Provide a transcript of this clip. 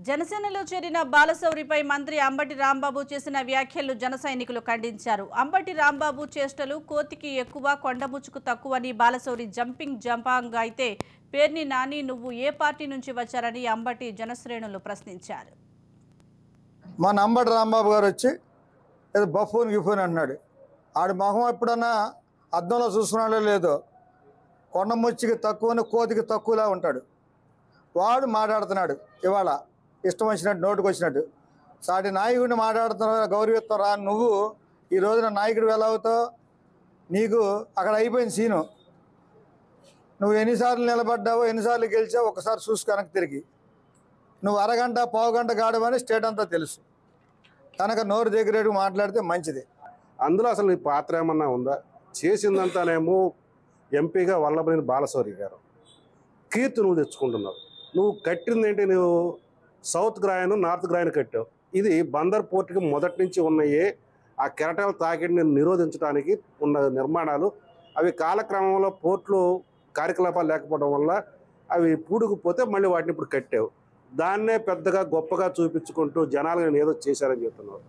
జనసేనలో చేరిన బాలశౌరిపై మంత్రి అంబటి రాంబాబు చేసిన వ్యాఖ్యలు జన సైనికులు ఖండించారు. అంబటి రాంబాబు చేష్టలు కోతికి ఎక్కువ కొండముచ్చుకు తక్కువని బాలశౌరి జంపాంగ్ అయితే పేర్ని నాని నువ్వు ఏ పార్టీ నుంచి వచ్చారని అంబటి జనశ్రేణులు ప్రశ్నించారు. మా అంబటి రాంబాబు గారు వచ్చి ఏదో బఫూన్ గిఫూన్ అన్నాడు. ఆడి మొహం ఎప్పుడన్నా అద్దంలో చూసుకున్నాడో లేదో కొండముచ్చికి తక్కువని కోతికి తక్కువలా ఉంటాడు. వాడు మాట్లాడుతున్నాడు ఇవాళ ఇష్టం వచ్చినట్టు నోటుకు వచ్చినట్టు. సాటి నాయకుడిని మాట్లాడుతున్నా గౌరవిస్తావు రా, నువ్వు ఈ రోజున నాయకుడు ఎలా అవుతావు? నీకు అక్కడ అయిపోయింది సీను. నువ్వు ఎన్నిసార్లు నిలబడ్డావో ఎన్నిసార్లు గెలిచావో ఒకసారి చూసి కనుక తిరిగి నువ్వు అరగంట పావుగంట గాడవని స్టేట్ అంతా తెలుసు. కనుక నోరు దగ్గరేటు మాట్లాడితే మంచిది. అందులో అసలు నీ పాత్ర ఏమన్నా ఉందా? చేసిందంతానేమో ఎంపీగా వల్లభనేని బాలశౌరి గారు కీర్తి నువ్వు తెచ్చుకుంటున్నావు. నువ్వు కట్టింది ఏంటి? నువ్వు సౌత్ గ్రాయను నార్త్ గ్రాయను కట్టావు. ఇది బందర్ పోర్టుకి మొదటి నుంచి ఉన్నాయే ఆ కెరటాల తాకిడిని నిరోధించడానికి ఉన్న నిర్మాణాలు. అవి కాలక్రమంలో పోర్టులు కార్యకలాపాలు లేకపోవడం వల్ల అవి పూడుకుపోతే మళ్ళీ వాటిని ఇప్పుడు కట్టావు. దాన్నే పెద్దగా గొప్పగా చూపించుకుంటూ జనాలు ఏదో చేశారని చెప్తున్నారు.